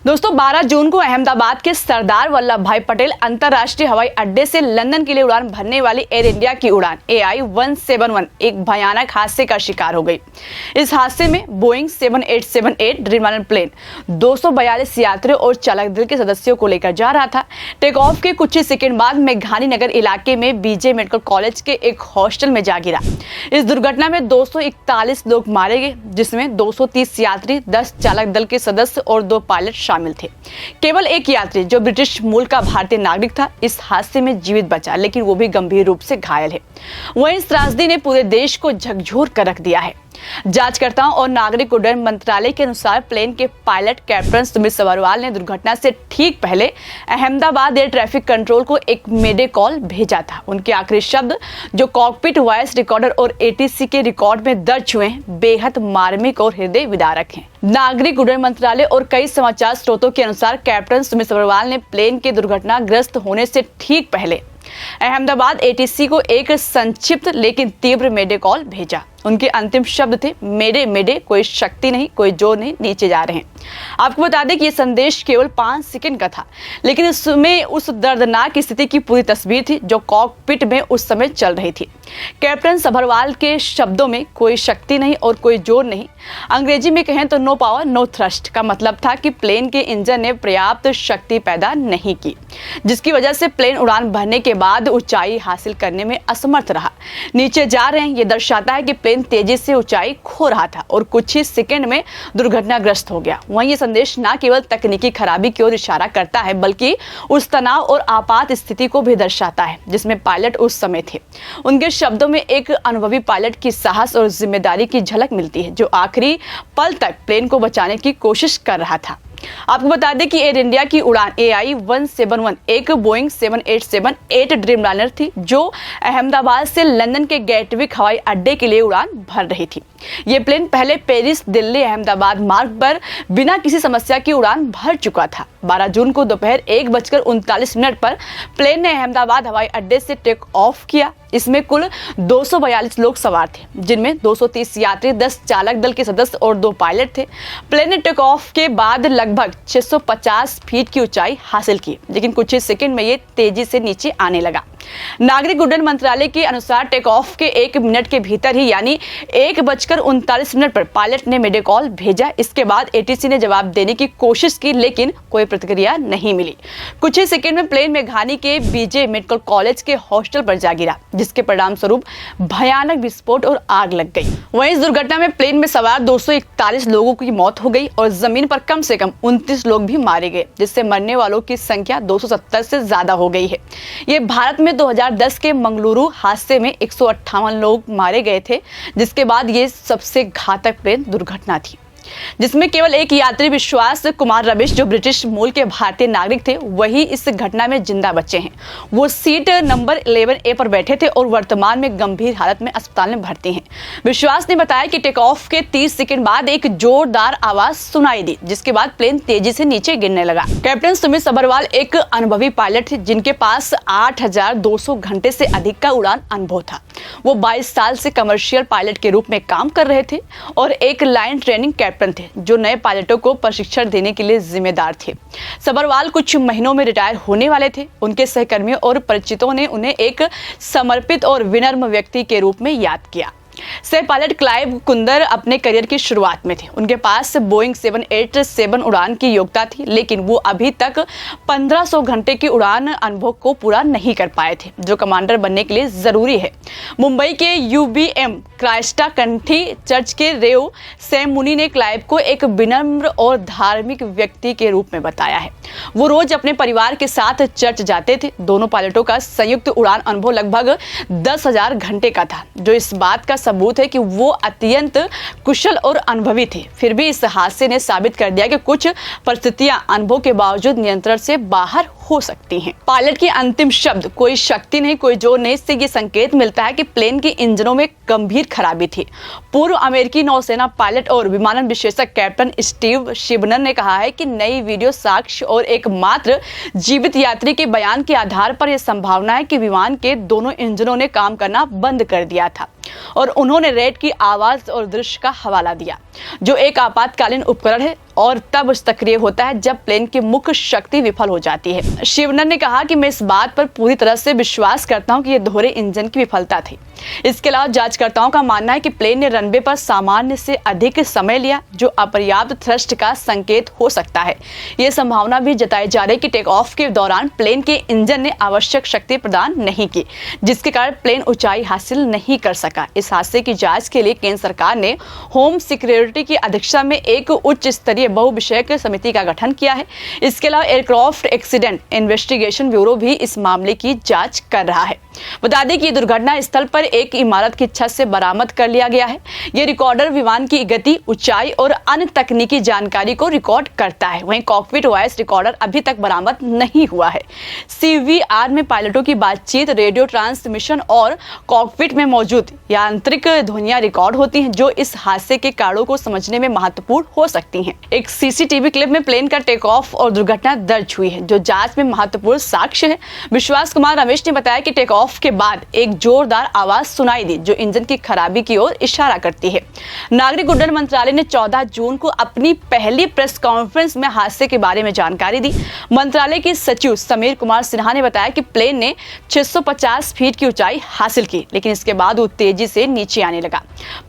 दोस्तों 12 जून को अहमदाबाद के सरदार वल्लभ भाई पटेल अंतर्राष्ट्रीय हवाई अड्डे से लंदन के लिए उड़ान भरने वाली एयर इंडिया की उड़ान AI-171 एक भयानक हादसे का शिकार हो गई। इस हादसे में बोइंग 7878 ड्रीमलाइनर प्लेन 242 यात्रियों और चालक दल के सदस्यों को लेकर जा रहा था। टेक ऑफ के कुछ ही सेकंड बाद मेघानी नगर इलाके में बीजे मेडिकल कॉलेज के एक हॉस्टल में जा गिरा। इस दुर्घटना में 241 लोग मारे गए, जिसमें 230 यात्री, 10 चालक दल के सदस्य और 2 पायलट शामिल थे। केवल एक यात्री जो ब्रिटिश मूल का भारतीय नागरिक था इस हादसे में जीवित बचा, लेकिन वो भी गंभीर रूप से घायल है। वहीं इस त्रासदी ने पूरे देश को झकझोर कर रख दिया है। जांचकर्ताओं और नागरिक उड्डयन मंत्रालय के अनुसार प्लेन के पायलट कैप्टन सुमित सभरवाल ने दुर्घटना से ठीक पहले अहमदाबाद एयर ट्रैफिक कंट्रोल को एक मेडे कॉल भेजा था। उनके आखिरी शब्द जो कॉकपिट वॉइस रिकॉर्डर और ATC के रिकॉर्ड में दर्ज हुए हैं, बेहद मार्मिक और हृदय विदारक हैं। नागरिक उड्डयन मंत्रालय और कई समाचार स्रोतों के अनुसार कैप्टन सुमित सभरवाल ने प्लेन के दुर्घटनाग्रस्त होने से ठीक पहले अहमदाबाद ATC को एक संक्षिप्त लेकिन तीव्र मेडे कॉल भेजा। उनके अंतिम शब्द थे, मेडे मेडे, कोई शक्ति नहीं, कोई जोर नहीं, नीचे जा रहे हैं। आपको बता दें कि यह संदेश केवल 5 सेकंड का था, लेकिन इसमें उस दर्दनाक स्थिति की पूरी तस्वीर थी जो कॉकपिट में उस समय चल रही थी। कैप्टन सभरवाल के शब्दों में कोई शक्ति नहीं और कोई जोर नहीं, अंग्रेजी में कहें तो नो पावर नो थ्रस्ट का मतलब था कि प्लेन के इंजन ने पर्याप्त शक्ति पैदा नहीं की, जिसकी वजह से प्लेन उड़ान भरने के बाद ऊंचाई हासिल करने में असमर्थ रहा। नीचे जा रहे हैं, ये दर्शाता है कि प्लेन तेजी से ऊंचाई खो रहा था और कुछ ही सेकंड में दुर्घटनाग्रस्त हो गया। वहीं ये संदेश न केवल तकनीकी खराबी की ओर इशारा करता है, बल्कि उस तनाव और आपात स्थिति को भी दर्शाता है जिसमें पायलट उस समय थे। उनके शब्दों में एक अनुभवी पायलट की साहस और जिम्मेदारी की झलक मिलती है, जो आखिरी पल तक प्लेन को बचाने की कोशिश कर रहा था। आपको बता दें कि एयर इंडिया की उड़ान AI-171 एक बोइंग 7878 ड्रीमलाइनर थी, जो अहमदाबाद से लंदन के गेटविक हवाई अड्डे के लिए उड़ान भर रही थी। ये प्लेन पहले पेरिस दिल्ली अहमदाबाद मार्ग पर बिना किसी समस्या की उड़ान भर चुका था। 12 जून को दोपहर 1:39 पर प्लेन ने अहमदाबाद हवाई अड्डे से टेक ऑफ किया। इसमें कुल 242 लोग सवार थे, जिनमें 230 यात्री, 10 चालक दल के सदस्य और 2 पायलट थे। प्लेन ने टेक ऑफ के बाद लगभग 650 फीट की ऊंचाई हासिल की, लेकिन कुछ ही सेकंड में ये तेजी से नीचे आने लगा। नागरिक उड्डयन मंत्रालय के अनुसार टेक ऑफ के 1 मिनट के भीतर ही यानी 1:39 पर पायलट ने मेडे कॉल भेजा। इसके बाद ATC ने जवाब देने की कोशिश की, लेकिन कोई प्रतिक्रिया नहीं मिली। कुछ ही सेकंड में प्लेन मेघानी के बीजे मेडिकल कॉलेज के हॉस्टल पर जा गिरा, जिसके परिणाम स्वरूप भयानक विस्फोट और आग लग गई। वहीं इस दुर्घटना में प्लेन में सवार 241 लोगों की मौत हो गई और जमीन पर कम से कम 29 लोग भी मारे गए, जिससे मरने वालों की संख्या 270 से ज्यादा हो गई है। ये भारत में 2010 के मंगलुरु हादसे में 158 लोग मारे गए थे, जिसके बाद ये सबसे घातक प्लेन दुर्घटना थी, जिसमें केवल एक यात्री विश्वास कुमार रमेश, जो ब्रिटिश मूल के भारतीय नागरिक थे, वही इस घटना में जिंदा बचे हैं। वो सीट नंबर 11A पर बैठे थे और वर्तमान में गंभीर हालत में अस्पताल में भर्ती हैं। विश्वास ने बताया कि टेक ऑफ के 30 सेकंड बाद एक जोरदार आवाज सुनाई दी, जिसके बाद प्लेन तेजी से नीचे गिरने लगा। कैप्टन सुमित सभरवाल एक अनुभवी पायलट थे, जिनके पास 8200 घंटे से अधिक का उड़ान अनुभव था। वो 22 साल से कमर्शियल पायलट के रूप में काम कर रहे थे और एक लाइन ट्रेनिंग कैप्टन थे, जो नए पायलटों को प्रशिक्षण देने के लिए जिम्मेदार थे। सभरवाल कुछ महीनों में रिटायर होने वाले थे। उनके सहकर्मियों और परिचितों ने उन्हें एक समर्पित और विनम्र व्यक्ति के रूप में याद किया। सह पायलट क्लाइव कुंदर अपने करियर की शुरुआत में थे। उनके पास बोइंग 787 उड़ान की योग्यता थी, लेकिन वो अभी तक 1500 घंटे की उड़ान अनुभव को पूरा नहीं कर पाए थे, जो कमांडर बनने के लिए जरूरी है। मुंबई के UBM क्राइस्टा कंठी चर्च के रेव सैम मुनी ने क्लाइव को एक विनम्र और धार्मिक व्यक्ति के रूप में बताया है। वो रोज अपने परिवार के साथ चर्च जाते थे। दोनों पायलटों का संयुक्त उड़ान अनुभव लगभग 10,000 घंटे का था, जो इस बात का सबूत है कि वो अत्यंत कुशल और अनुभवी थे। फिर भी इस हादसे ने साबित कर दिया कि कुछ परिस्थितियां अनुभव के बावजूद नियंत्रण से बाहर हो सकती हैं। पायलट के अंतिम शब्द कोई शक्ति नहीं, कोई जोर नहीं, से ये संकेत मिलता है कि प्लेन के इंजनों में गंभीर खराबी थी। पूर्व अमेरिकी नौसेना पायलट और विमानन विशेषज्ञ कैप्टन स्टीव शिबनर ने कहा है कि नई वीडियो साक्ष्य और एकमात्र जीवित यात्री के बयान के आधार पर यह संभावना है कि विमान के दोनों इंजनों ने काम करना बंद कर दिया था और उन्होंने रेड की आवाज और दृश्य का हवाला दिया, जो एक आपातकालीन उपकरण है और तब सक्रिय होता है जब प्लेन की मुख्य शक्ति विफल हो जाती है। शिवनन ने कहा कि मैं इस बात पर पूरी तरह से विश्वास करता हूं कि यह दोहरे इंजन की विफलता थी। इसके अलावा जांचकर्ताओं का मानना है कि प्लेन ने रनवे पर सामान्य से अधिक समय लिया, जो अपर्याप्त थ्रस्ट का संकेत हो सकता है। यह संभावना भी जताई जा रही है कि टेक ऑफ के दौरान प्लेन के इंजन ने आवश्यक शक्ति प्रदान नहीं की, जिसके कारण प्लेन ऊंचाई हासिल नहीं कर सका। इस हादसे की जांच के लिए केंद्र सरकार ने होम सिक्योरिटी की अध्यक्षता में एक उच्च स्तरीय बहुविषयक समिति का गठन किया है। इसके अलावा एयरक्राफ्ट एक्सीडेंट इन्वेस्टिगेशन ब्यूरो भी इस मामले की जांच कर रहा है। बता दें कि दुर्घटना स्थल पर एक इमारत की छत से बरामद कर लिया गया है। यह रिकॉर्डर विमान की गति, ऊंचाई और अन्य तकनीकी जानकारी को रिकॉर्ड करता है। वहीं कॉकपिट वॉइस रिकॉर्डर अभी तक बरामद नहीं हुआ है। CVR में पायलटों की बातचीत, रेडियो ट्रांसमिशन और कॉकपिट में मौजूद यांत्रिक ध्वनियां रिकॉर्ड होती हैं, जो इस हादसे के कारणों को समझने में महत्वपूर्ण हो सकती हैं। एक CCTV क्लिप में प्लेन का टेक ऑफ और दुर्घटना दर्ज हुई है, जो जांच में महत्वपूर्ण साक्ष्य है। विश्वास कुमार रमेश ने बताया कि टेक ऑफ के बाद एक जोरदार आवाज सुनाई दी, जो इंजन की खराबी की ओर इशारा करती है। नागरिक उड्डयन मंत्रालय ने 14 जून को अपनी पहली प्रेस कॉन्फ्रेंस में हादसे के बारे में जानकारी दी। मंत्रालय के सचिव समीर कुमार सिन्हा ने बताया कि प्लेन ने 650 फीट की ऊंचाई हासिल की, लेकिन इसके बाद वो तेजी से नीचे आने लगा।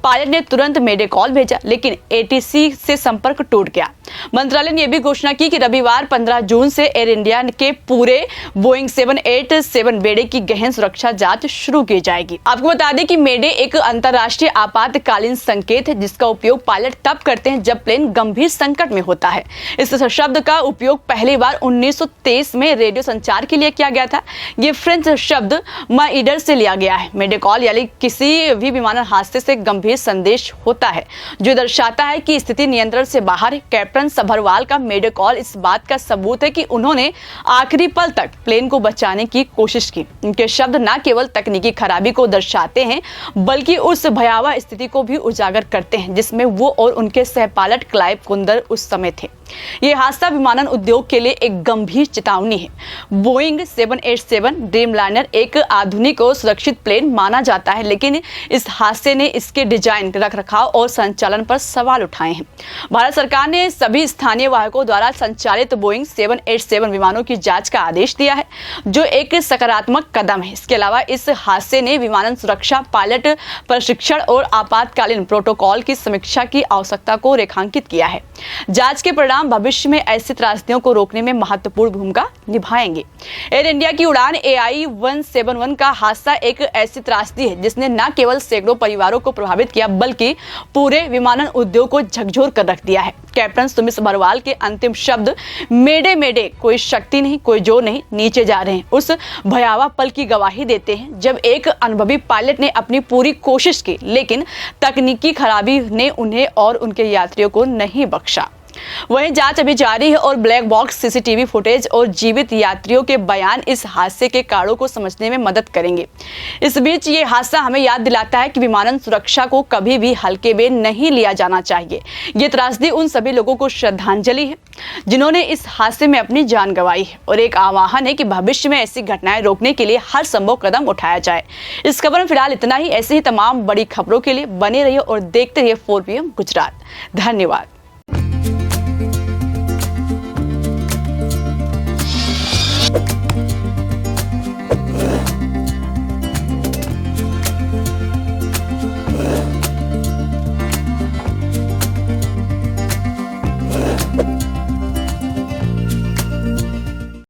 पायलट ने तुरंत मेडे कॉल भेजा, लेकिन ATC से संपर्क टूट गया। मंत्रालय ने यह भी घोषणा की कि रविवार 15 जून से एयर इंडिया के पूरे बोइंग 787 बेड़े की गहन सुरक्षा जांच शुरू की जाएगी। आपको बता दें कि मेडे एक अंतर्राष्ट्रीय आपातकालीन संकेत है, जिसका उपयोग पायलट तब करते हैं जब प्लेन गंभीर संकट में होता है। इस शब्द का उपयोग पहली बार 1923 में रेडियो संचार के लिए किया गया था। ये फ्रेंच शब्द माइडर से लिया गया है। मेडे कॉल यानी किसी भी विमान हादसे से गंभीर संदेश होता है, जो दर्शाता है कि स्थिति नियंत्रण से बाहर है। कैप्टन सभरवाल का मेडे कॉल इस बात का सबूत है कि उन्होंने आखिरी पल तक प्लेन को बचाने की कोशिश की। उनके शब्द न केवल तकनीकी खराबी को दर्शाते हैं, बल्कि उस भयावह स्थिति को भी उजागर करते हैं जिसमें वो और उनके सहपायलट क्लाइव कुंदर उस समय थे। यह हादसा विमानन उद्योग के लिए एक गंभीर चेतावनी है। बोइंग 787 ड्रीमलाइनर एक आधुनिक और सुरक्षित प्लेन माना जाता है, लेकिन इस हादसे ने इसके डिजाइन, रखरखाव और संचालन पर सवाल उठाए हैं। भारत सरकार ने सभी स्थानीय वाहकों द्वारा संचालित बोइंग 787 विमानों की जांच का आदेश दिया है, जो एक सकारात्मक कदम है। इसके अलावा इस हादसे ने विमानन सुरक्षा, पायलट प्रशिक्षण और आपातकालीन प्रोटोकॉल की समीक्षा की आवश्यकता को रेखांकित किया है। जांच के परिणाम भविष्य में ऐसी त्रासदियों को रोकने में महत्वपूर्ण भूमिका निभाएंगे। एयर इंडिया की उड़ान AI 171 का हादसा एक ऐसी त्रासदी है जिसने न केवल सैकड़ों परिवारों को प्रभावित किया, बल्कि पूरे विमानन उद्योग को झकझोर कर रख दिया है। कैप्टन सुमित सभरवाल के अंतिम शब्द मेडे मेडे, कोई शक्ति नहीं, कोई जोर नहीं, नीचे जा रहे हैं, उस भयावह पल की गवाही देते हैं जब एक अनुभवी पायलट ने अपनी पूरी कोशिश की, लेकिन तकनीकी खराबी ने उन्हें और उनके यात्रियों को नहीं बख्शा। वहीं जांच अभी जारी है और ब्लैक बॉक्स CCTV फुटेज और जीवित यात्रियों के बयान इस हादसे के कारणों को समझने में मदद करेंगे। इस बीच ये हादसा हमें याद दिलाता है कि विमानन सुरक्षा को कभी भी हल्के में नहीं लिया जाना चाहिए। ये त्रासदी उन सभी लोगों को श्रद्धांजलि है जिन्होंने इस हादसे में अपनी जान गंवाई है, और एक आह्वान है कि भविष्य में ऐसी घटनाएं रोकने के लिए हर संभव कदम उठाया जाए। इस खबर में फिलहाल इतना ही। ऐसे ही तमाम बड़ी खबरों के लिए बने रहिए और देखते रहिए 4PM गुजरात। धन्यवाद।